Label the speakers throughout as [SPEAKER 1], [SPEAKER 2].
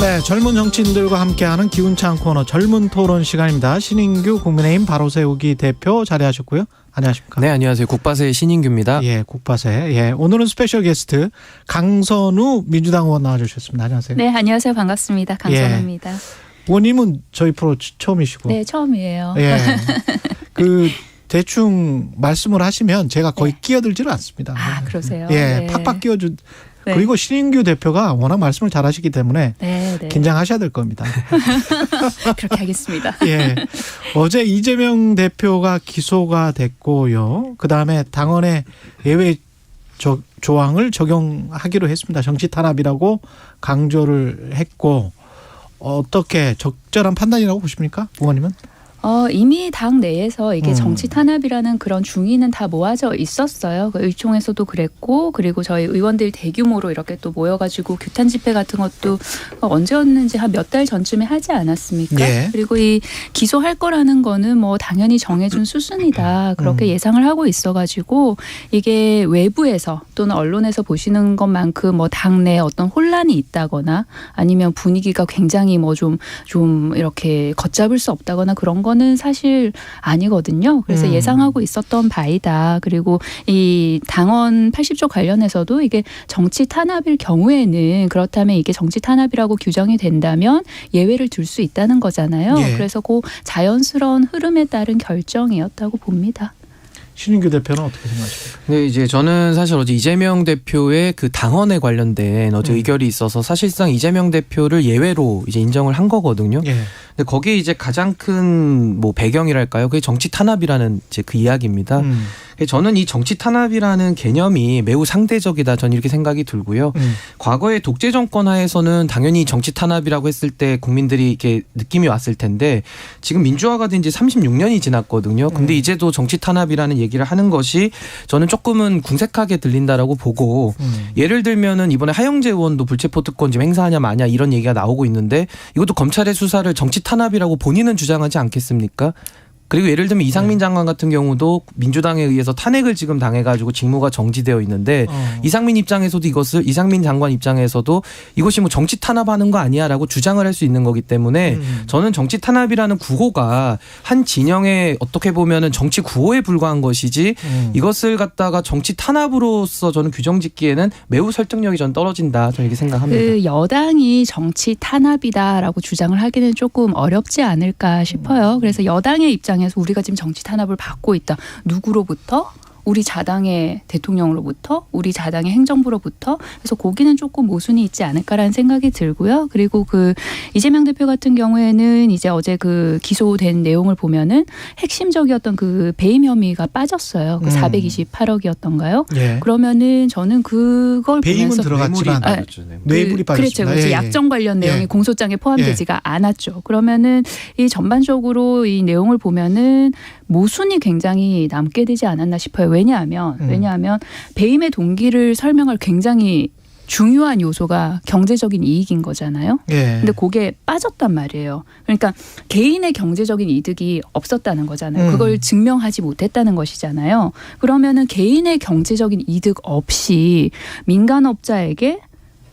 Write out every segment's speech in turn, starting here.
[SPEAKER 1] 네, 젊은 정치인들과 함께하는 기운찬 코너 젊은 토론 시간입니다. 신인규 국민의힘 바로세우기 대표 자리하셨고요. 안녕하십니까?
[SPEAKER 2] 네, 안녕하세요. 국바세 신인규입니다.
[SPEAKER 1] 예, 국바세. 예, 오늘은 스페셜 게스트 강선우 민주당 의원 나와주셨습니다. 안녕하세요.
[SPEAKER 3] 네, 안녕하세요. 반갑습니다. 강선우입니다.
[SPEAKER 1] 예. 의원님은 저희 프로 처음이시고.
[SPEAKER 3] 네, 처음이에요.
[SPEAKER 1] 예. 대충 말씀을 하시면 제가 거의 끼어들지는 않습니다.
[SPEAKER 3] 아, 그러세요?
[SPEAKER 1] 예,
[SPEAKER 3] 네.
[SPEAKER 1] 팍팍 끼어주.
[SPEAKER 3] 네.
[SPEAKER 1] 그리고 신인규 대표가 워낙 말씀을 잘하시기 때문에
[SPEAKER 3] 네.
[SPEAKER 1] 긴장하셔야 될 겁니다.
[SPEAKER 3] 그렇게 하겠습니다.
[SPEAKER 1] 예, 어제 이재명 대표가 기소가 됐고요. 그다음에 당헌의 예외 조항을 적용하기로 했습니다. 정치 탄압이라고 강조를 했고 어떻게 적절한 판단이라고 보십니까, 의원님은?
[SPEAKER 3] 이미 당 내에서 이게 정치 탄압이라는 그런 중의는 다 모아져 있었어요. 그 의총에서도 그랬고, 그리고 저희 의원들 대규모로 이렇게 또 모여가지고 규탄 집회 같은 것도 언제였는지 한 몇 달 전쯤에 하지 않았습니까?
[SPEAKER 1] 예.
[SPEAKER 3] 그리고 이 기소할 거라는 거는 뭐 당연히 정해준 수순이다. 그렇게 예상을 하고 있어가지고 이게 외부에서 또는 언론에서 보시는 것만큼 뭐 당내 어떤 혼란이 있다거나 아니면 분위기가 굉장히 뭐 좀 이렇게 걷잡을 수 없다거나 그런 건 는 사실 아니거든요. 그래서 예상하고 있었던 바이다. 그리고 이 당헌 80조 관련해서도 이게 정치 탄압일 경우에는 그렇다면 이게 정치 탄압이라고 규정이 된다면 예외를 둘 수 있다는 거잖아요.
[SPEAKER 1] 예.
[SPEAKER 3] 그래서 그 자연스러운 흐름에 따른 결정이었다고 봅니다.
[SPEAKER 1] 신인규 대표는 어떻게 생각하십니까?
[SPEAKER 2] 네, 이제 저는 사실 어제 이재명 대표의 그 당헌에 관련된 어제 의결이 있어서 사실상 이재명 대표를 예외로 이제 인정을 한 거거든요.
[SPEAKER 1] 예.
[SPEAKER 2] 근데 거기에 이제 가장 큰 뭐 배경이랄까요? 그게 정치 탄압이라는 이제 그 이야기입니다. 저는 이 정치 탄압이라는 개념이 매우 상대적이다. 저는 이렇게 생각이 들고요. 과거의 독재 정권 하에서는 당연히 정치 탄압이라고 했을 때 국민들이 이렇게 느낌이 왔을 텐데 지금 민주화가 된 지 36년이 지났거든요. 근데 이제도 정치 탄압이라는 얘기를 하는 것이 저는 조금은 궁색하게 들린다라고 보고 예를 들면은 이번에 하영재 의원도 불체포 특권 지금 행사하냐 마냐 이런 얘기가 나오고 있는데 이것도 검찰의 수사를 정치 탄압이라고 본인은 주장하지 않겠습니까? 그리고 예를 들면 이상민 장관 같은 경우도 민주당에 의해서 탄핵을 지금 당해가지고 직무가 정지되어 있는데 이상민 장관 입장에서도 이것이 뭐 정치 탄압하는 거 아니야라고 주장을 할 수 있는 거기 때문에 저는 정치 탄압이라는 구호가 한 진영의 어떻게 보면은 정치 구호에 불과한 것이지 이것을 갖다가 정치 탄압으로서 저는 규정짓기에는 매우 설득력이 전 떨어진다. 저는 이렇게 생각합니다.
[SPEAKER 3] 그 여당이 정치 탄압이다라고 주장을 하기는 조금 어렵지 않을까 싶어요. 그래서 여당의 입장에서 우리가 지금 정치 탄압을 받고 있다. 누구로부터? 우리 자당의 대통령으로부터, 우리 자당의 행정부로부터. 그래서 거기는 조금 모순이 있지 않을까라는 생각이 들고요. 그리고 그 이재명 대표 같은 경우에는 이제 어제 그 기소된 내용을 보면은 핵심적이었던 그 배임 혐의가 빠졌어요. 그 428억이었던가요?
[SPEAKER 1] 예.
[SPEAKER 3] 그러면은 저는 그걸
[SPEAKER 1] 배임은
[SPEAKER 3] 보면서
[SPEAKER 1] 들어갔지만 뇌물이 빠졌습니다.
[SPEAKER 3] 그렇죠.
[SPEAKER 1] 예.
[SPEAKER 3] 약정 관련 내용이
[SPEAKER 1] 예.
[SPEAKER 3] 공소장에 포함되지가 않았죠. 그러면은 이 전반적으로 이 내용을 보면은 모순이 굉장히 남게 되지 않았나 싶어요. 왜냐하면 배임의 동기를 설명할 굉장히 중요한 요소가 경제적인 이익인 거잖아요.
[SPEAKER 1] 예.
[SPEAKER 3] 근데 그게 빠졌단 말이에요. 그러니까 개인의 경제적인 이득이 없었다는 거잖아요. 그걸 증명하지 못했다는 것이잖아요. 그러면은 개인의 경제적인 이득 없이 민간업자에게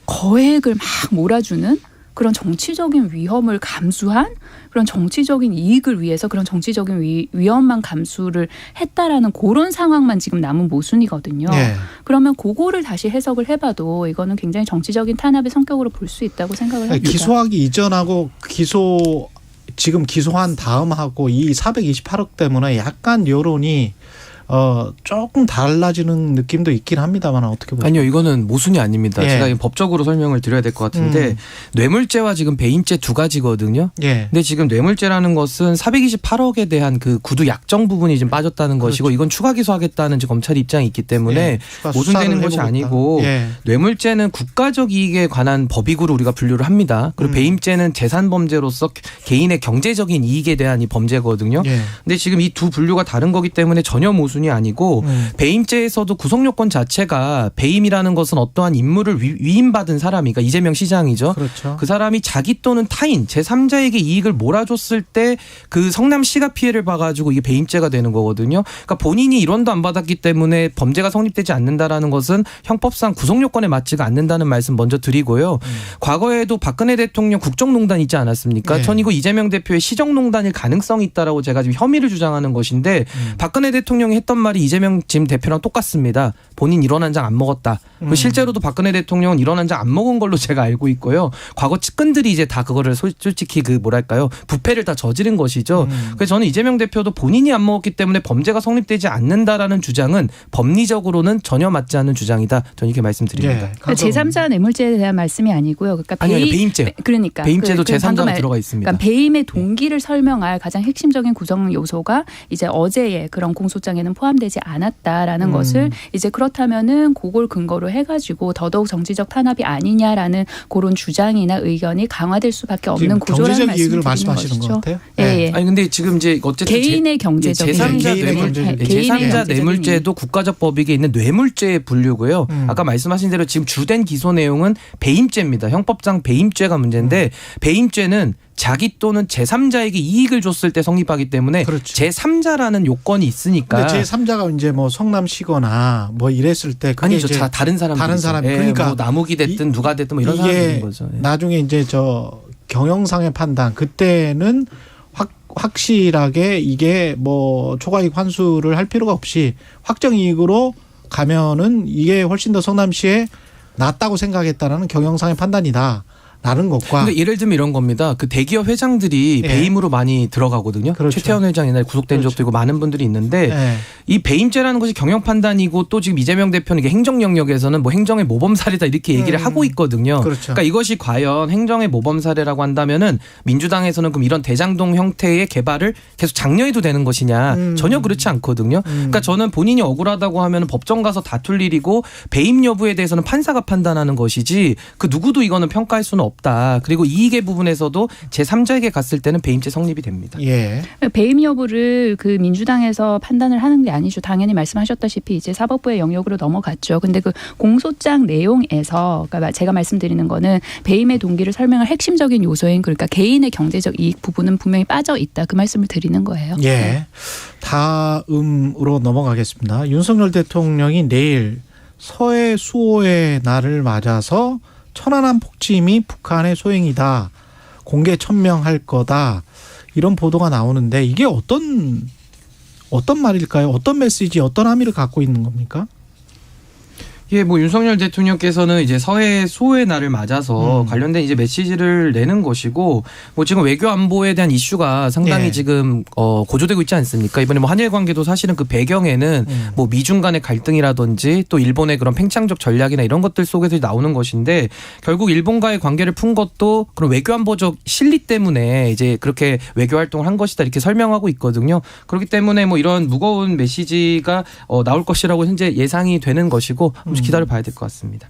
[SPEAKER 3] 거액을 막 몰아주는 그런 정치적인 위험을 감수한 그런 정치적인 이익을 위해서 그런 정치적인 위험만 감수를 했다라는 그런 상황만 지금 남은 모순이거든요.
[SPEAKER 1] 네.
[SPEAKER 3] 그러면 그거를 다시 해석을 해봐도 이거는 굉장히 정치적인 탄압의 성격으로 볼 수 있다고 생각을 합니다.
[SPEAKER 1] 기소하기 이전하고 지금 기소한 다음하고 이 428억 때문에 약간 여론이 조금 달라지는 느낌도 있긴 합니다만 어떻게 보세요?
[SPEAKER 2] 아니요, 이거는 모순이 아닙니다.
[SPEAKER 1] 예.
[SPEAKER 2] 제가 법적으로 설명을 드려야 될 것 같은데 뇌물죄와 지금 배임죄 두 가지거든요.
[SPEAKER 1] 예.
[SPEAKER 2] 근데 지금 뇌물죄라는 것은 428억에 대한 그 구두 약정 부분이 지금 빠졌다는 것이고 이건 추가 기소하겠다는 검찰 입장이 있기 때문에 모순되는 것이 아니고 뇌물죄는 국가적 이익에 관한 법익으로 우리가 분류를 합니다. 그리고 배임죄는 재산범죄로서 개인의 경제적인 이익에 대한 이 범죄거든요. 근데 지금 이 두 분류가 다른 거기 때문에 전혀 모순 모순이 아니고 배임죄에서도 구속 요건 자체가 배임이라는 것은 어떠한 임무를 위임받은 사람이, 그러니까 이재명 시장이죠.
[SPEAKER 1] 그렇죠.
[SPEAKER 2] 그 사람이 자기 또는 타인 제3자에게 이익을 몰아줬을 때 그 성남시가 피해를 봐가지고 이게 배임죄가 되는 거거든요. 그러니까 본인이 일원도 안 받았기 때문에 범죄가 성립되지 않는다라는 것은 형법상 구속 요건에 맞지가 않는다는 말씀 먼저 드리고요. 과거에도 박근혜 대통령 국정농단 있지 않았습니까? 전 이거 이재명 대표의 시정농단일 가능성이 있다라고 제가 지금 혐의를 주장하는 것인데 박근혜 대통령이 했던 말이 이재명 지금 대표랑 똑같습니다. 본인 일원 한 장 안 먹었다. 실제로도 박근혜 대통령은 일원 한 장 안 먹은 걸로 제가 알고 있고요. 과거 측근들이 이제 다 그거를 솔직히 그 뭐랄까요, 부패를 다 저지른 것이죠. 그래서 저는 이재명 대표도 본인이 안 먹었기 때문에 범죄가 성립되지 않는다라는 주장은 법리적으로는 전혀 맞지 않는 주장이다. 저는 이렇게 말씀드립니다.
[SPEAKER 3] 그러니까 제3자 뇌물죄에 대한 말씀이 아니고요. 그러니까
[SPEAKER 2] 아니요, 배임죄.
[SPEAKER 3] 그러니까
[SPEAKER 2] 배임죄도 제3자로 들어가 있습니다.
[SPEAKER 3] 그러니까 배임의 동기를 설명할 가장 핵심적인 구성 요소가 이제 어제의 그런 공소장에는 포함되지 않았다라는 것을 이제 그렇다면은 그걸 근거로 해가지고 더더욱 정치적 탄압이 아니냐라는 그런 주장이나 의견이 강화될 수밖에 없는 구조라는
[SPEAKER 1] 경제적 이익을
[SPEAKER 3] 말씀을
[SPEAKER 1] 말씀하시는 것 같아요.
[SPEAKER 3] 예.
[SPEAKER 2] 아니 근데 지금 이제 어쨌든
[SPEAKER 3] 개인의 경제적인
[SPEAKER 2] 제3자 뇌물죄도 국가적 법익에 있는 뇌물죄의 분류고요. 아까 말씀하신 대로 지금 주된 기소 내용은 배임죄입니다. 형법상 배임죄가 문제인데 배임죄는 자기 또는 제3자에게 이익을 줬을 때 성립하기 때문에
[SPEAKER 1] 그렇죠.
[SPEAKER 2] 제3자라는 요건이 있으니까.
[SPEAKER 1] 근데 제3자가 이제 뭐 성남시거나 뭐 이랬을 때 그게
[SPEAKER 2] 아니죠.
[SPEAKER 1] 이제
[SPEAKER 2] 다른 사람.
[SPEAKER 1] 그러니까
[SPEAKER 2] 뭐 남욱이 됐든 누가 됐든 뭐 이런 사람들인 거죠.
[SPEAKER 1] 나중에 이제 저 경영상의 판단 그때는 확실하게 이게 뭐 초과이익 환수를 할 필요가 없이 확정이익으로 가면은 이게 훨씬 더 성남시에 낫다고 생각했다라는 경영상의 판단이다. 라는 것과.
[SPEAKER 2] 근데 예를 들면 이런 겁니다. 그 대기업 회장들이 배임으로 많이 들어가거든요.
[SPEAKER 1] 그렇죠.
[SPEAKER 2] 최태원 회장 옛날에 구속된 적도 있고 많은 분들이 있는데 이 배임죄라는 것이 경영 판단이고 또 지금 이재명 대표는 이게 행정 영역에서는 뭐 행정의 모범 사례다 이렇게 얘기를 하고 있거든요.
[SPEAKER 1] 그렇죠.
[SPEAKER 2] 그러니까 이것이 과연 행정의 모범 사례라고 한다면은 민주당에서는 그럼 이런 대장동 형태의 개발을 계속 장려해도 되는 것이냐? 전혀 그렇지 않거든요. 그러니까 저는 본인이 억울하다고 하면 법정 가서 다툴 일이고 배임 여부에 대해서는 판사가 판단하는 것이지 그 누구도 이거는 평가할 수는 없다. 그리고 이익의 부분에서도 제3자에게 갔을 때는 배임죄 성립이 됩니다.
[SPEAKER 1] 예.
[SPEAKER 3] 배임 여부를 그 민주당에서 판단을 하는 게 아니죠. 당연히 말씀하셨다시피 이제 사법부의 영역으로 넘어갔죠. 근데 그 공소장 내용에서 그러니까 제가 말씀드리는 거는 배임의 동기를 설명할 핵심적인 요소인 그러니까 개인의 경제적 이익 부분은 분명히 빠져 있다. 그 말씀을 드리는 거예요.
[SPEAKER 1] 예.
[SPEAKER 3] 네.
[SPEAKER 1] 다음으로 넘어가겠습니다. 윤석열 대통령이 내일 서해 수호의 날을 맞아서 천안함 폭침이 북한의 소행이다. 공개 천명할 거다. 이런 보도가 나오는데 이게 어떤 말일까요? 어떤 메시지, 어떤 함의를 갖고 있는 겁니까?
[SPEAKER 2] 예, 뭐 윤석열 대통령께서는 이제 서해 수호의 날을 맞아서 관련된 이제 메시지를 내는 것이고, 뭐 지금 외교 안보에 대한 이슈가 상당히 지금 고조되고 있지 않습니까? 이번에 뭐 한일 관계도 사실은 그 배경에는 뭐 미중 간의 갈등이라든지 또 일본의 그런 팽창적 전략이나 이런 것들 속에서 나오는 것인데 결국 일본과의 관계를 푼 것도 그런 외교 안보적 실리 때문에 이제 그렇게 외교 활동을 한 것이다 이렇게 설명하고 있거든요. 그렇기 때문에 뭐 이런 무거운 메시지가 나올 것이라고 현재 예상이 되는 것이고. 기다려 봐야 될 것 같습니다.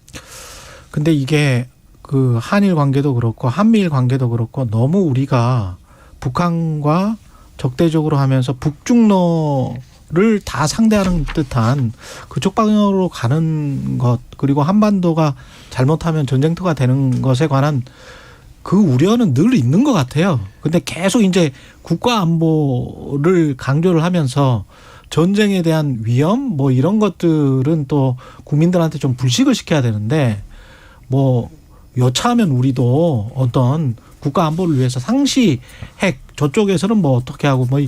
[SPEAKER 2] 근데
[SPEAKER 1] 이게 그 한일 관계도 그렇고 한미일 관계도 그렇고 너무 우리가 북한과 적대적으로 하면서 북중로를 다 상대하는 듯한 그쪽 방향으로 가는 것 그리고 한반도가 잘못하면 전쟁터가 되는 것에 관한 그 우려는 늘 있는 것 같아요. 근데 계속 이제 국가 안보를 강조를 하면서 전쟁에 대한 위험 뭐 이런 것들은 또 국민들한테 좀 불식을 시켜야 되는데 뭐 여차하면 우리도 어떤 국가 안보를 위해서 상시 핵 저쪽에서는 뭐 어떻게 하고 뭐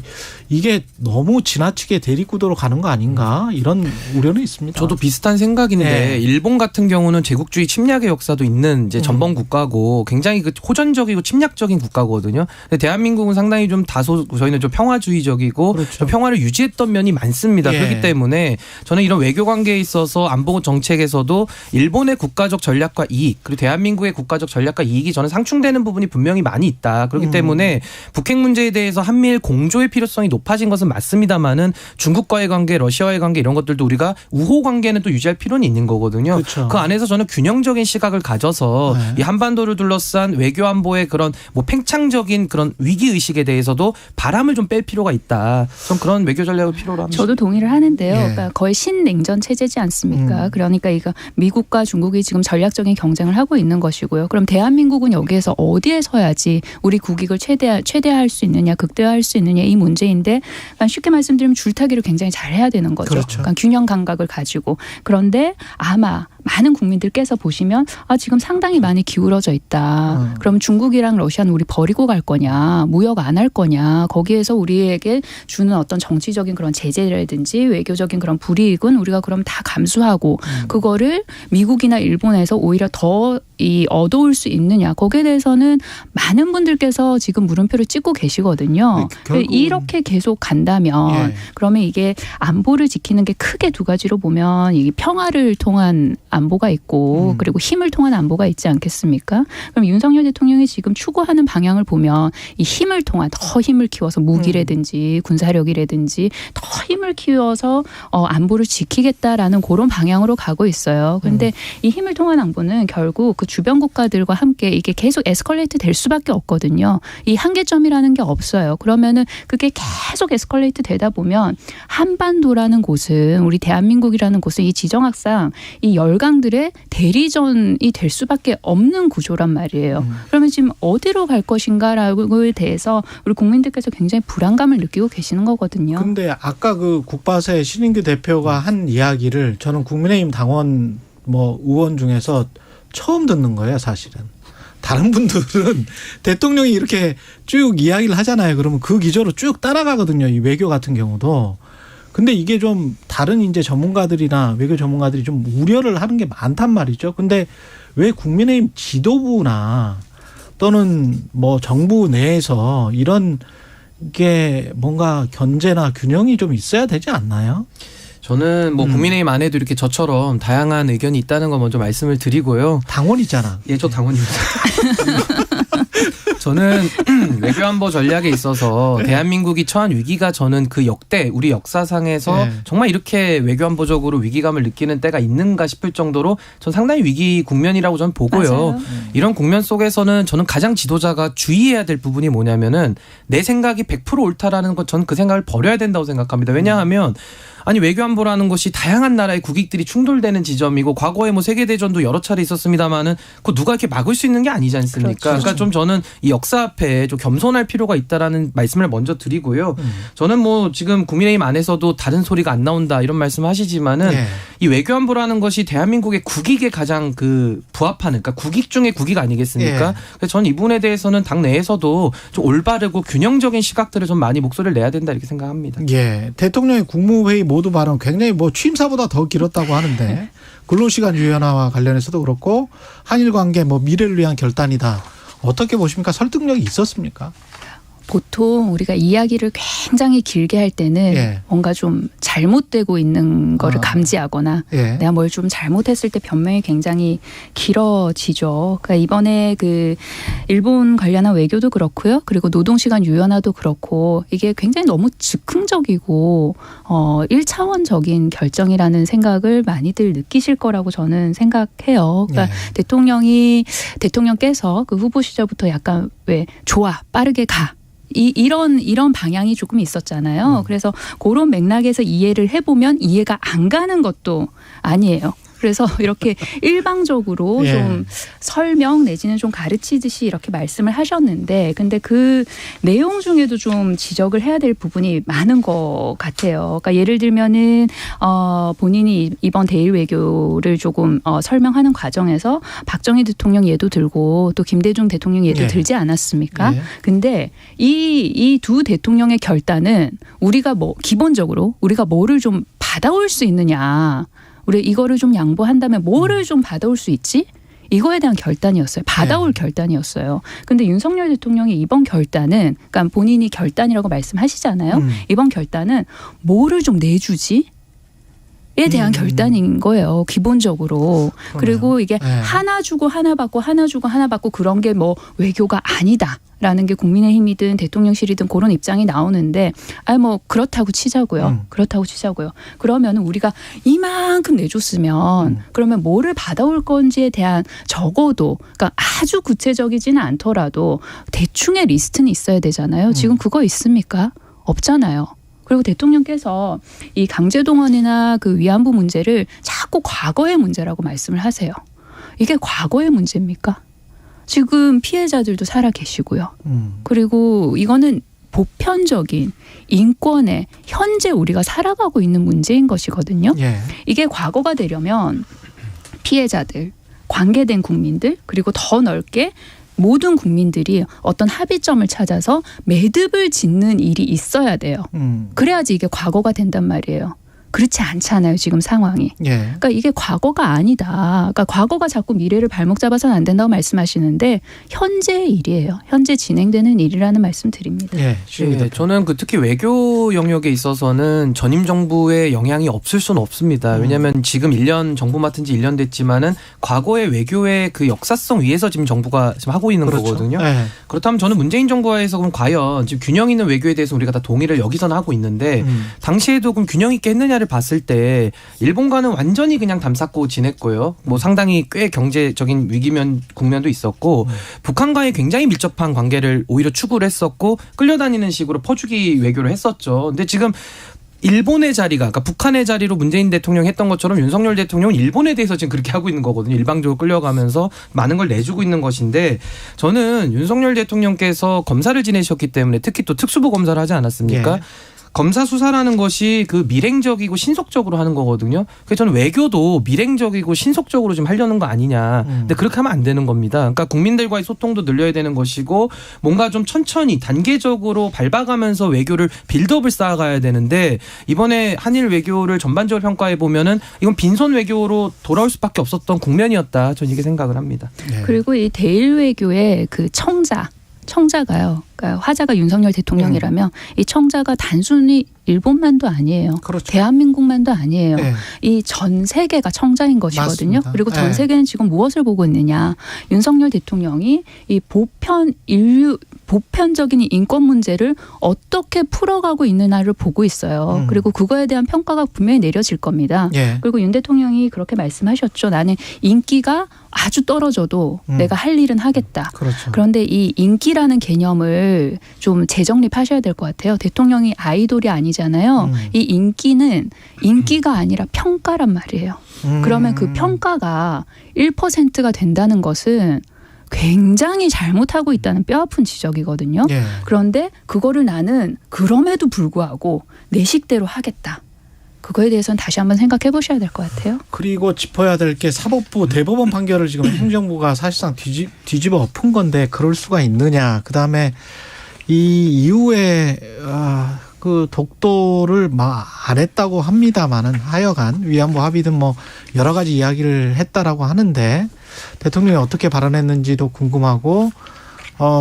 [SPEAKER 1] 이게 너무 지나치게 대립구도로 가는 거 아닌가 이런 우려는 있습니다.
[SPEAKER 2] 저도 비슷한 생각인데 일본 같은 경우는 제국주의 침략의 역사도 있는 이제 전범 국가고 굉장히 그 호전적이고 침략적인 국가거든요. 근데 대한민국은 상당히 좀 다소 저희는 좀 평화주의적이고
[SPEAKER 1] 그렇죠.
[SPEAKER 2] 평화를 유지했던 면이 많습니다. 그렇기 때문에 저는 이런 외교 관계에 있어서 안보 정책에서도 일본의 국가적 전략과 이익 그리고 대한민국의 국가적 전략과 이익이 저는 상충되는 부분이 분명히 변명이 많이 있다. 그렇기 때문에 북핵 문제에 대해서 한미일 공조의 필요성이 높아진 것은 맞습니다만은 중국과의 관계, 러시아와의 관계 이런 것들도 우리가 우호 관계는 또 유지할 필요는 있는 거거든요.
[SPEAKER 1] 그렇죠.
[SPEAKER 2] 그 안에서 저는 균형적인 시각을 가져서 이 한반도를 둘러싼 외교 안보의 그런 뭐 팽창적인 그런 위기 의식에 대해서도 바람을 좀 뺄 필요가 있다. 전 그런 외교 전략을 필요로 합니다.
[SPEAKER 3] 저도 동의를 하는데요. 그러니까 거의 신냉전 체제지 않습니까? 그러니까 이거 미국과 중국이 지금 전략적인 경쟁을 하고 있는 것이고요. 그럼 대한민국은 여기에서 어디에 서야지 우리 국익을 최대화할 수 있느냐, 극대화할 수 있느냐 이 문제인데 그러니까 쉽게 말씀드리면 줄타기를 굉장히 잘해야 되는 거죠.
[SPEAKER 1] 그렇죠.
[SPEAKER 3] 그러니까 균형 감각을 가지고. 그런데 아마 많은 국민들께서 보시면 지금 상당히 많이 기울어져 있다. 그럼 중국이랑 러시아는 우리 버리고 갈 거냐, 무역 안 할 거냐, 거기에서 우리에게 주는 어떤 정치적인 그런 제재라든지 외교적인 그런 불이익은 우리가 그럼 다 감수하고 그거를 미국이나 일본에서 오히려 더 얻어올 수 있느냐, 거기에 대해서는 많은 분들께서 지금 물음표를 찍고 계시거든요. 이렇게 계속 간다면 그러면 이게 안보를 지키는 게 크게 두 가지로 보면 이 평화를 통한 안보가 있고 그리고 힘을 통한 안보가 있지 않겠습니까? 그럼 윤석열 대통령이 지금 추구하는 방향을 보면 이 힘을 통한 더 힘을 키워서 무기라든지 군사력이라든지 더 힘을 키워서 안보를 지키겠다라는 그런 방향으로 가고 있어요. 그런데 이 힘을 통한 안보는 결국 그 주변 국가들과 함께 이게 계속 에스컬레이트 될 수밖에 없거든요. 이 한계점이라는 게 없어요. 그러면은 그게 계속 에스컬레이트 되다 보면 한반도라는 곳은 우리 대한민국이라는 곳은 이 지정학상 이 열강들의 대리전이 될 수밖에 없는 구조란 말이에요. 그러면 지금 어디로 갈 것인가라고에 대해서 우리 국민들께서 굉장히 불안감을 느끼고 계시는 거거든요.
[SPEAKER 1] 근데 아까 그 국바세 신인규 대표가 한 이야기를 저는 국민의힘 당원 의원 중에서 처음 듣는 거예요, 사실은. 다른 분들은 대통령이 이렇게 쭉 이야기를 하잖아요. 그러면 그 기조로 쭉 따라가거든요. 이 외교 같은 경우도. 근데 이게 좀 다른 이제 전문가들이나 외교 전문가들이 좀 우려를 하는 게 많단 말이죠. 근데 왜 국민의힘 지도부나 또는 정부 내에서 이런 게 뭔가 견제나 균형이 좀 있어야 되지 않나요?
[SPEAKER 2] 저는 국민의힘 안에도 이렇게 저처럼 다양한 의견이 있다는 거 먼저 말씀을 드리고요.
[SPEAKER 1] 당원이잖아.
[SPEAKER 2] 예, 저 당원입니다. 저는 외교안보 전략에 있어서 대한민국이 처한 위기가 저는 그 역대 우리 역사상에서 정말 이렇게 외교안보적으로 위기감을 느끼는 때가 있는가 싶을 정도로 전 상당히 위기 국면이라고 저는 보고요. 이런 국면 속에서는 저는 가장 지도자가 주의해야 될 부분이 뭐냐면은 내 생각이 100% 옳다라는 것, 저는 그 생각을 버려야 된다고 생각합니다. 왜냐하면 아니 외교안보라는 것이 다양한 나라의 국익들이 충돌되는 지점이고 과거에 세계대전도 여러 차례 있었습니다마는 그 누가 이렇게 막을 수 있는 게 아니지 않습니까?
[SPEAKER 3] 그렇죠.
[SPEAKER 2] 그러니까 좀 저는 이 역사 앞에 좀 겸손할 필요가 있다라는 말씀을 먼저 드리고요. 저는 지금 국민의힘 안에서도 다른 소리가 안 나온다 이런 말씀하시지만은 이 외교안보라는 것이 대한민국의 국익에 가장 부합하는, 그러니까 국익 중에 국익 아니겠습니까? 그래서 저는 이 부분에 대해서는 당 내에서도 좀 올바르고 균형적인 시각들을 좀 많이 목소리를 내야 된다 이렇게 생각합니다.
[SPEAKER 1] 예, 대통령의 국무회의 모두 발언 굉장히 취임사보다 더 길었다고 하는데 근로시간 유연화와 관련해서도 그렇고 한일 관계 미래를 위한 결단이다. 어떻게 보십니까? 설득력이 있었습니까?
[SPEAKER 3] 보통 우리가 이야기를 굉장히 길게 할 때는 뭔가 좀 잘못되고 있는 거를 감지하거나 내가 뭘 좀 잘못했을 때 변명이 굉장히 길어지죠. 그러니까 이번에 일본 관련한 외교도 그렇고요. 그리고 노동시간 유연화도 그렇고 이게 굉장히 너무 즉흥적이고 1차원적인 결정이라는 생각을 많이들 느끼실 거라고 저는 생각해요. 그러니까 대통령께서 그 후보 시절부터 약간 좋아 빠르게 가. 이런 방향이 조금 있었잖아요. 그래서 그런 맥락에서 이해를 해보면 이해가 안 가는 것도 아니에요. 그래서 이렇게 일방적으로 좀 설명 내지는 좀 가르치듯이 이렇게 말씀을 하셨는데 근데 그 내용 중에도 좀 지적을 해야 될 부분이 많은 것 같아요. 그러니까 예를 들면은 본인이 이번 대일 외교를 조금 설명하는 과정에서 박정희 대통령 예도 들고 또 김대중 대통령 예도 들지 않았습니까? 근데 이 두 대통령의 결단은 우리가 기본적으로 우리가 뭐를 좀 받아올 수 있느냐. 우리 이거를 좀 양보한다면 뭐를 좀 받아올 수 있지? 이거에 대한 결단이었어요. 받아올 결단이었어요. 근데 윤석열 대통령이 이번 결단은 그러니까 본인이 결단이라고 말씀하시잖아요. 이번 결단은 뭐를 좀 내주지? 대한 결단인 거예요. 기본적으로.
[SPEAKER 1] 그러네요.
[SPEAKER 3] 그리고 이게
[SPEAKER 1] 네.
[SPEAKER 3] 하나 주고 하나 받고 하나 주고 하나 받고 그런 게 뭐 외교가 아니다라는 게 국민의힘이든 대통령실이든 그런 입장이 나오는데 뭐 그렇다고 치자고요. 그렇다고 치자고요. 그러면 우리가 이만큼 내줬으면 그러면 뭐를 받아올 건지에 대한 적어도 그러니까 아주 구체적이지는 않더라도 대충의 리스트는 있어야 되잖아요. 지금 그거 있습니까? 없잖아요. 그리고 대통령께서 이 강제동원이나 그 위안부 문제를 자꾸 과거의 문제라고 말씀을 하세요. 이게 과거의 문제입니까? 지금 피해자들도 살아 계시고요. 그리고 이거는 보편적인 인권의 현재 우리가 살아가고 있는 문제인 것이거든요.
[SPEAKER 1] 예.
[SPEAKER 3] 이게 과거가 되려면 피해자들, 관계된 국민들 그리고 더 넓게 모든 국민들이 어떤 합의점을 찾아서 매듭을 짓는 일이 있어야 돼요. 그래야지 이게 과거가 된단 말이에요. 그렇지 않잖아요, 지금 상황이.
[SPEAKER 1] 예.
[SPEAKER 3] 그러니까 이게 과거가 아니다. 그러니까 과거가 자꾸 미래를 발목 잡아서는 안 된다고 말씀하시는데 현재의 일이에요. 현재 진행되는 일이라는 말씀 드립니다.
[SPEAKER 1] 예.
[SPEAKER 2] 예, 저는 특히 외교 영역에 있어서는 전임 정부의 영향이 없을 수는 없습니다. 왜냐하면 지금 1년 정부 맡은 지 1년 됐지만은 과거의 외교의 그 역사성 위에서 지금 정부가 지금 하고 있는
[SPEAKER 1] 그렇죠.
[SPEAKER 2] 거거든요.
[SPEAKER 1] 예.
[SPEAKER 2] 그렇다면 저는 문재인 정부에서 그럼 과연 지금 균형 있는 외교에 대해서 우리가 다 동의를 여기서는 하고 있는데 당시에도 그럼 균형 있게 했느냐를 봤을 때 일본과는 완전히 그냥 담쌓고 지냈고요. 뭐 상당히 꽤 경제적인 국면도 있었고 북한과의 굉장히 밀접한 관계를 오히려 추구를 했었고 끌려다니는 식으로 퍼주기 외교를 했었죠. 근데 지금 일본의 자리가 그러니까 북한의 자리로 문재인 대통령이 했던 것처럼 윤석열 대통령은 일본에 대해서 지금 그렇게 하고 있는 거거든요. 일방적으로 끌려가면서 많은 걸 내주고 있는 것인데 저는 윤석열 대통령께서 검사를 지내셨기 때문에 특히 또 특수부 검사를 하지 않았습니까?
[SPEAKER 1] 예.
[SPEAKER 2] 검사 수사라는 것이 그 밀행적이고 신속적으로 하는 거거든요. 그래서 저는 외교도 밀행적이고 신속적으로 좀 하려는 거 아니냐. 근데 그렇게 하면 안 되는 겁니다. 그러니까 국민들과의 소통도 늘려야 되는 것이고 뭔가 좀 천천히 단계적으로 밟아가면서 외교를 빌드업을 쌓아가야 되는데 이번에 한일 외교를 전반적으로 평가해 보면은 이건 빈손 외교로 돌아올 수밖에 없었던 국면이었다. 저는 이렇게 생각을 합니다.
[SPEAKER 1] 예.
[SPEAKER 3] 그리고 이 대일 외교의 그 청자가요. 그러니까 화자가 윤석열 대통령이라면 이 청자가 단순히 일본만도 아니에요.
[SPEAKER 1] 그렇죠.
[SPEAKER 3] 대한민국만도 아니에요.
[SPEAKER 1] 예.
[SPEAKER 3] 이 전 세계가 청자인 것이거든요.
[SPEAKER 1] 맞습니다.
[SPEAKER 3] 그리고 전
[SPEAKER 1] 예.
[SPEAKER 3] 세계는 지금 무엇을 보고 있느냐. 윤석열 대통령이 이 보편적인 인권 문제를 어떻게 풀어가고 있느냐를 보고 있어요. 그리고 그거에 대한 평가가 분명히 내려질 겁니다.
[SPEAKER 1] 예.
[SPEAKER 3] 그리고 윤 대통령이 그렇게 말씀하셨죠. 나는 인기가 아주 떨어져도 내가 할 일은 하겠다.
[SPEAKER 1] 그렇죠.
[SPEAKER 3] 그런데 이 인기라는 개념을 좀 재정립하셔야 될 것 같아요. 대통령이 아이돌이 아니잖아요. 이 인기는 인기가 아니라 평가란 말이에요. 그러면 그 평가가 1%가 된다는 것은 굉장히 잘못하고 있다는 뼈아픈 지적이거든요.
[SPEAKER 1] 예.
[SPEAKER 3] 그런데 그거를 나는 그럼에도 불구하고 내 식대로 하겠다. 그거에 대해서는 다시 한번 생각해 보셔야 될 것 같아요.
[SPEAKER 1] 그리고 짚어야 될 게 사법부 대법원 판결을 지금 행정부가 사실상 뒤집어 엎은 건데 그럴 수가 있느냐. 그다음에 이 이후에 그 독도를 안 했다고 합니다만은 하여간 위안부 합의든 뭐 여러 가지 이야기를 했다라고 하는데 대통령이 어떻게 발언했는지도 궁금하고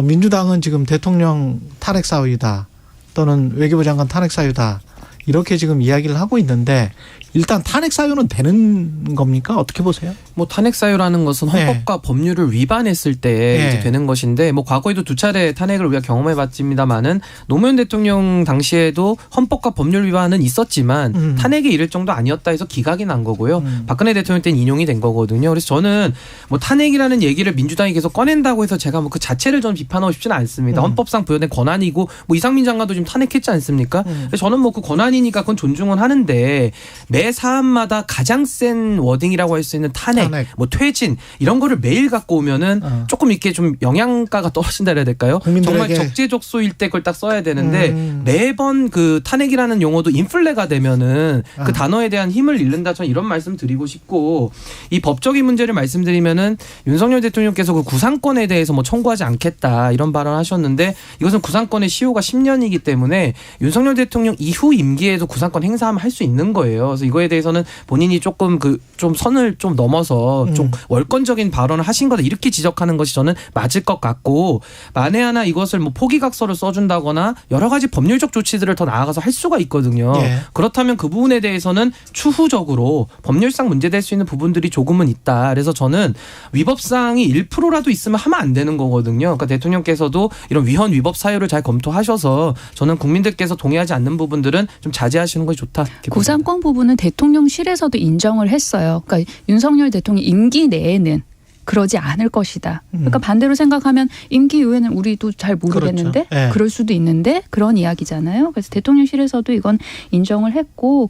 [SPEAKER 1] 민주당은 지금 대통령 탄핵 사유다 또는 외교부 장관 탄핵 사유다 이렇게 지금 이야기를 하고 있는데 일단 탄핵 사유는 되는 겁니까? 어떻게 보세요?
[SPEAKER 2] 뭐 탄핵 사유라는 것은 헌법과 법률을 위반했을 때 이제 되는 것인데 뭐 과거에도 두 차례 탄핵을 우리가 경험해봤습니다만은 노무현 대통령 당시에도 헌법과 법률 위반은 있었지만 탄핵에 이를 정도 아니었다 해서 기각이 난 거고요. 박근혜 대통령 때는 인용이 된 거거든요. 그래서 저는 뭐 탄핵이라는 얘기를 민주당이 계속 꺼낸다고 해서 제가 뭐 그 자체를 저는 비판하고 싶지는 않습니다. 헌법상 부여된 권한이고 뭐 이상민 장관도 지금 탄핵했지 않습니까? 그래서 저는 뭐 그 권한이니까 그건 존중은 하는데 매 사안마다 가장 센 워딩이라고 할 수 있는 탄핵, 뭐 퇴진 이런 거를 매일 갖고 오면은 조금 이렇게 좀 영양가가 떨어진다 해야 될까요? 정말 적재적소일 때 그걸 딱 써야 되는데 매번 그 탄핵이라는 용어도 인플레가 되면은 그 단어에 대한 힘을 잃는다. 저는 이런 말씀 드리고 싶고 이 법적인 문제를 말씀드리면은 윤석열 대통령께서 그 구상권에 대해서 뭐 청구하지 않겠다 이런 발언하셨는데 이것은 구상권의 시효가 10년이기 때문에 윤석열 대통령 이후 임기에도 구상권 행사하면 할 수 있는 거예요. 그래서 이거에 대해서는 본인이 조금 좀 선을 좀 넘어서 좀 월권적인 발언을 하신 거다 이렇게 지적하는 것이 저는 맞을 것 같고, 만에 하나 이것을 뭐 포기각서를 써준다거나 여러 가지 법률적 조치들을 더 나아가서 할 수가 있거든요.
[SPEAKER 1] 예.
[SPEAKER 2] 그렇다면 그 부분에 대해서는 추후적으로 법률상 문제될 수 있는 부분들이 조금은 있다. 그래서 저는 위법사항이 1%라도 있으면 하면 안 되는 거거든요. 그러니까 대통령께서도 이런 위헌 위법 사유를 잘 검토하셔서 저는 국민들께서 동의하지 않는 부분들은 좀 자제하시는 것이 좋다.
[SPEAKER 3] 고상권 부분은 대통령실에서도 인정을 했어요. 그러니까 윤석열 대통령 임기 내에는 그러지 않을 것이다. 그러니까 반대로 생각하면 임기 이후에는 우리도 잘 모르겠는데
[SPEAKER 1] 그렇죠. 예.
[SPEAKER 3] 그럴 수도 있는데 그런 이야기잖아요. 그래서 대통령실에서도 이건 인정을 했고,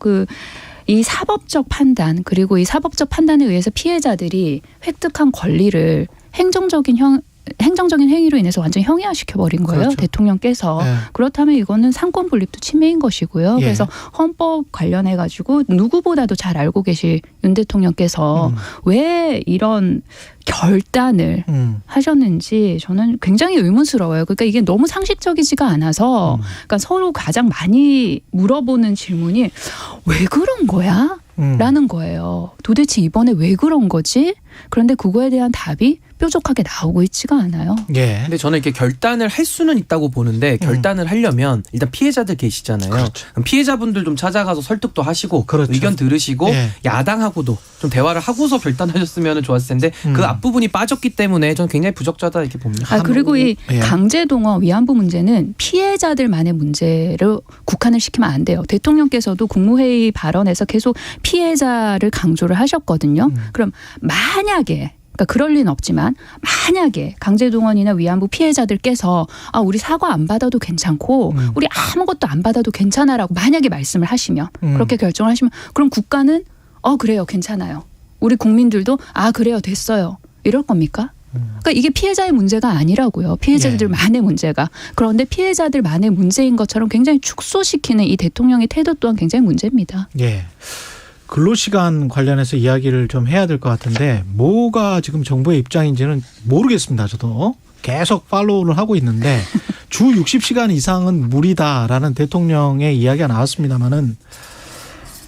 [SPEAKER 3] 이 사법적 판단, 그리고 이 사법적 판단에 의해서 피해자들이 획득한 권리를 행정적인 행위로 인해서 완전 형해화시켜버린 거예요.
[SPEAKER 1] 그렇죠.
[SPEAKER 3] 대통령께서.
[SPEAKER 1] 예.
[SPEAKER 3] 그렇다면 이거는 상권 분립도 침해인 것이고요.
[SPEAKER 1] 예.
[SPEAKER 3] 그래서 헌법 관련해가지고 누구보다도 잘 알고 계실 윤 대통령께서 왜 이런 결단을 하셨는지 저는 굉장히 의문스러워요. 그러니까 이게 너무 상식적이지가 않아서 그러니까 서로 가장 많이 물어보는 질문이 왜 그런 거야? 라는 거예요. 도대체 이번에 왜 그런 거지? 그런데 그거에 대한 답이 뾰족하게 나오고 있지가 않아요.
[SPEAKER 1] 예.
[SPEAKER 2] 근데 저는 이렇게 결단을 할 수는 있다고 보는데, 결단을 하려면 일단 피해자들 계시잖아요.
[SPEAKER 1] 그렇죠.
[SPEAKER 2] 그럼 피해자분들 좀 찾아가서 설득도 하시고
[SPEAKER 1] 그렇죠.
[SPEAKER 2] 의견 들으시고
[SPEAKER 1] 예.
[SPEAKER 2] 야당하고도 좀 대화를 하고서 결단하셨으면 좋았을 텐데 그 앞부분이 빠졌기 때문에 저는 굉장히 부적절하다 이렇게 봅니다.
[SPEAKER 3] 그리고 이
[SPEAKER 1] 예.
[SPEAKER 3] 강제동원 위안부 문제는 피해자들만의 문제로 국한을 시키면 안 돼요. 대통령께서도 국무회의 발언에서 계속 피해자를 강조를 하셨거든요. 그럼 만약에, 그러니까 그럴 리는 없지만 만약에 강제동원이나 위안부 피해자들께서 우리 사과 안 받아도 괜찮고 우리 아무것도 안 받아도 괜찮아라고 만약에 말씀을 하시면, 그렇게 결정을 하시면, 그럼 국가는 그래요, 괜찮아요. 우리 국민들도 그래요, 됐어요. 이럴 겁니까? 그러니까 이게 피해자의 문제가 아니라고요. 피해자들만의 문제가. 그런데 피해자들만의 문제인 것처럼 굉장히 축소시키는 이 대통령의 태도 또한 굉장히 문제입니다.
[SPEAKER 1] 예. 근로시간 관련해서 이야기를 좀 해야 될 것 같은데, 뭐가 지금 정부의 입장인지는 모르겠습니다. 저도 계속 팔로우를 하고 있는데 주 60시간 이상은 무리다라는 대통령의 이야기가 나왔습니다마는,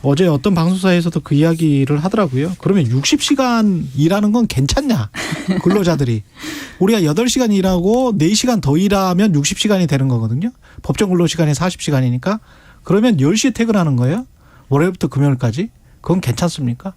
[SPEAKER 1] 어제 어떤 방송사에서도 그 이야기를 하더라고요. 그러면 60시간 일하는 건 괜찮냐? 근로자들이. 우리가 8시간 일하고 4시간 더 일하면 60시간이 되는 거거든요. 법정 근로시간이 40시간이니까. 그러면 10시에 퇴근하는 거예요. 월요일부터 금요일까지. 그건 괜찮습니까?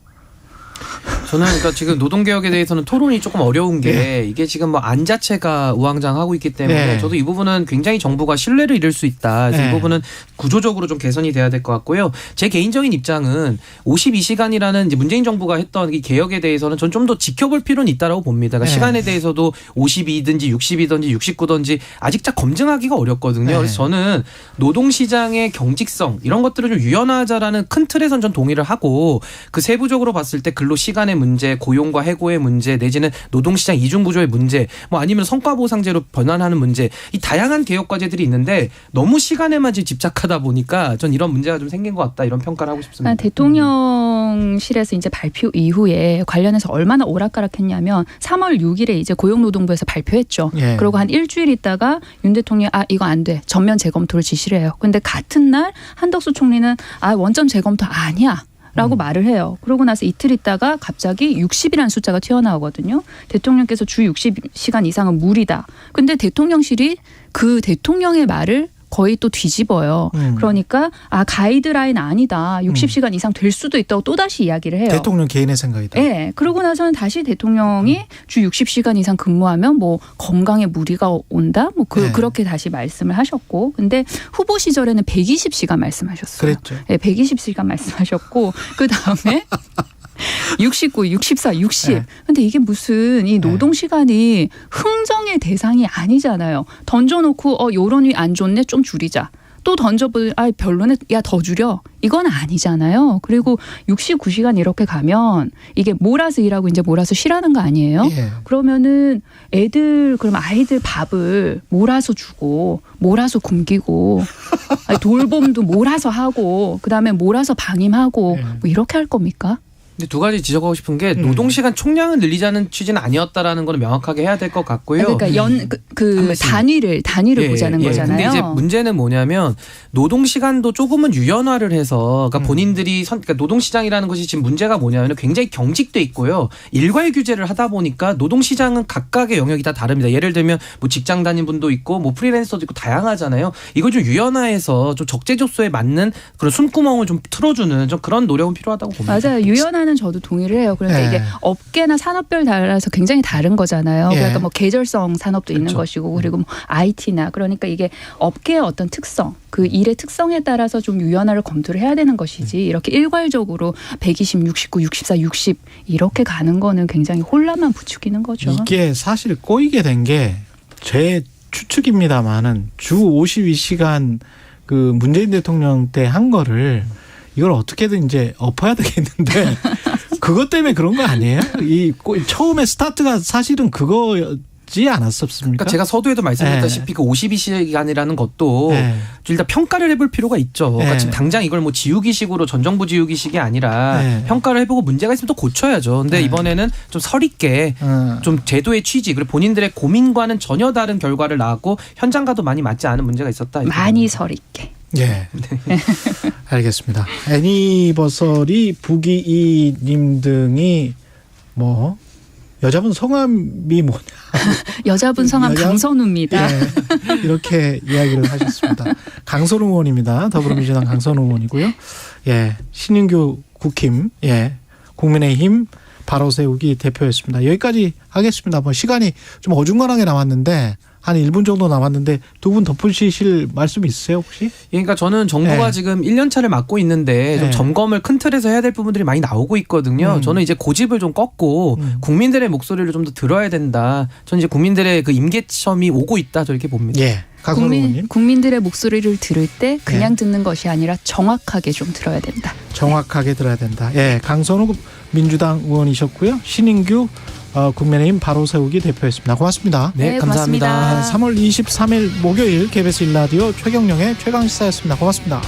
[SPEAKER 2] 저는 그러니까 지금 노동개혁에 대해서는 토론이 조금 어려운 게 이게 지금 뭐 안 자체가 우왕좌왕하고 있기 때문에 저도 이 부분은 굉장히 정부가 신뢰를 잃을 수 있다. 그래서 이 부분은 구조적으로 좀 개선이 돼야 될 것 같고요. 제 개인적인 입장은 52시간이라는 이제 문재인 정부가 했던 이 개혁에 대해서는 전 좀 더 지켜볼 필요는 있다라고 봅니다. 그러니까 시간에 대해서도 52든지 60이든지 69든지 아직 딱 검증하기가 어렵거든요. 그래서 저는 노동시장의 경직성 이런 것들을 좀 유연하자라는 큰 틀에선 전 동의를 하고, 그 세부적으로 봤을 때 근로시간의 문제, 고용과 해고의 문제, 내지는 노동시장 이중구조의 문제, 뭐 아니면 성과보상제로 변환하는 문제, 이 다양한 개혁 과제들이 있는데 너무 시간에만 집착하다 보니까 전 이런 문제가 좀 생긴 것 같다, 이런 평가를 하고 싶습니다.
[SPEAKER 3] 대통령실에서 이제 발표 이후에 관련해서 얼마나 오락가락했냐면 3월 6일에 이제 고용노동부에서 발표했죠. 그리고 한 일주일 있다가 윤 대통령이 이거 안 돼, 전면 재검토를 지시를 해요. 근데 같은 날 한덕수 총리는 원점 재검토 아니야 라고 말을 해요. 그러고 나서 이틀 있다가 갑자기 60이라는 숫자가 튀어나오거든요. 대통령께서 주 60시간 이상은 무리다. 근데 대통령실이 그 대통령의 말을 거의 또 뒤집어요. 그러니까 가이드라인 아니다. 60시간 이상 될 수도 있다고 또다시 이야기를 해요.
[SPEAKER 1] 대통령 개인의 생각이다.
[SPEAKER 3] 네. 그러고 나서는 다시 대통령이 주 60시간 이상 근무하면 뭐 건강에 무리가 온다. 뭐 그렇게 다시 말씀을 하셨고, 근데 후보 시절에는 120시간 말씀하셨어요.
[SPEAKER 1] 그랬죠.
[SPEAKER 3] 네, 120시간 말씀하셨고 그 다음에 69, 64, 60. 근데 이게 무슨 이 노동 시간이 흥정의 대상이 아니잖아요. 던져놓고 요런이 안 좋네, 좀 줄이자. 또 던져보면 별로네, 야 더 줄여. 이건 아니잖아요. 그리고 69시간 이렇게 가면 이게 몰아서 일하고 이제 몰아서 쉬라는 거 아니에요? 그러면은 그럼 아이들 밥을 몰아서 주고 몰아서 굶기고 돌봄도 몰아서 하고 그다음에 몰아서 방임하고 뭐 이렇게 할 겁니까?
[SPEAKER 2] 근데 두 가지 지적하고 싶은 게 노동시간 총량을 늘리자는 취지는 아니었다라는 건 명확하게 해야 될 것 같고요.
[SPEAKER 3] 그러니까 단위를 보자는 거잖아요.
[SPEAKER 2] 근데 이제 문제는 뭐냐면 노동시간도 조금은 유연화를 해서 그러니까 본인들이 그러니까 노동시장이라는 것이 지금 문제가 뭐냐면 굉장히 경직돼 있고요. 일괄 규제를 하다 보니까 노동시장은 각각의 영역이 다 다릅니다. 예를 들면 뭐 직장 다닌 분도 있고 뭐 프리랜서도 있고 다양하잖아요. 이걸 좀 유연화해서 좀 적재적소에 맞는 그런 숨구멍을 좀 틀어주는 좀 그런 노력은 필요하다고 봅니다.
[SPEAKER 3] 맞아요. 유연화는 저도 동의를 해요. 그런데 이게 업계나 산업별 따라서 굉장히 다른 거잖아요. 그러니까 뭐 계절성 산업도 있는 것이고 그리고 뭐 IT나 그러니까 이게 업계의 어떤 특성, 그 일의 특성에 따라서 좀 유연화를 검토를 해야 되는 것이지 이렇게 일괄적으로 120, 69, 64, 60 이렇게 가는 거는 굉장히 혼란만 부추기는 거죠.
[SPEAKER 1] 이게 사실 꼬이게 된 게 제 추측입니다만은 주 52시간 그 문재인 대통령 때 한 거를 이걸 어떻게든 이제 엎어야 되겠는데 그것 때문에 그런 거 아니에요? 이 처음에 스타트가 사실은 그거지 않았었습니까?
[SPEAKER 2] 그러니까 제가 서두에도 말씀드렸다시피 그 52시간이라는 것도 일단 평가를 해볼 필요가 있죠. 그러니까 지금 당장 이걸 뭐 지우기식으로 전 정부 지우기식이 아니라 평가를 해보고 문제가 있으면 또 고쳐야죠. 근데 이번에는 좀 설있게 좀 제도의 취지 그리고 본인들의 고민과는 전혀 다른 결과를 낳았고 현장과도 많이 맞지 않은 문제가 있었다.
[SPEAKER 3] 많이 설있게.
[SPEAKER 1] 예. 알겠습니다. 애니버서리 부기이님 등이 뭐 여자분 성함이 뭐냐?
[SPEAKER 3] 여자분 성함 강선우입니다.
[SPEAKER 1] 예, 이렇게 이야기를 하셨습니다. 강선우 의원입니다. 더불어민주당 강선우 의원이고요. 예, 신인규 국힘, 예, 국민의힘 바로 세우기 대표였습니다. 여기까지 하겠습니다. 뭐 시간이 좀 어중간하게 남았는데 한 1분 정도 남았는데 두 분 덧붙이실 말씀 있으세요 혹시?
[SPEAKER 2] 그러니까 저는 정부가 지금 1년 차를 맡고 있는데 좀 점검을 큰 틀에서 해야 될 부분들이 많이 나오고 있거든요. 저는 이제 고집을 좀 꺾고 국민들의 목소리를 좀 더 들어야 된다. 저는 이제 국민들의 그 임계점이 오고 있다. 저렇게 봅니다.
[SPEAKER 1] 예.
[SPEAKER 3] 국민들의 목소리를 들을 때 그냥 듣는 것이 아니라 정확하게 좀 들어야 된다.
[SPEAKER 1] 정확하게 들어야 된다. 예, 강선우 민주당 의원이셨고요. 신인규 국민의힘 바로 세우기 대표였습니다. 고맙습니다.
[SPEAKER 2] 네, 감사합니다.
[SPEAKER 1] 3월 23일 목요일 KBS 1라디오 최경영의 최강시사였습니다. 고맙습니다.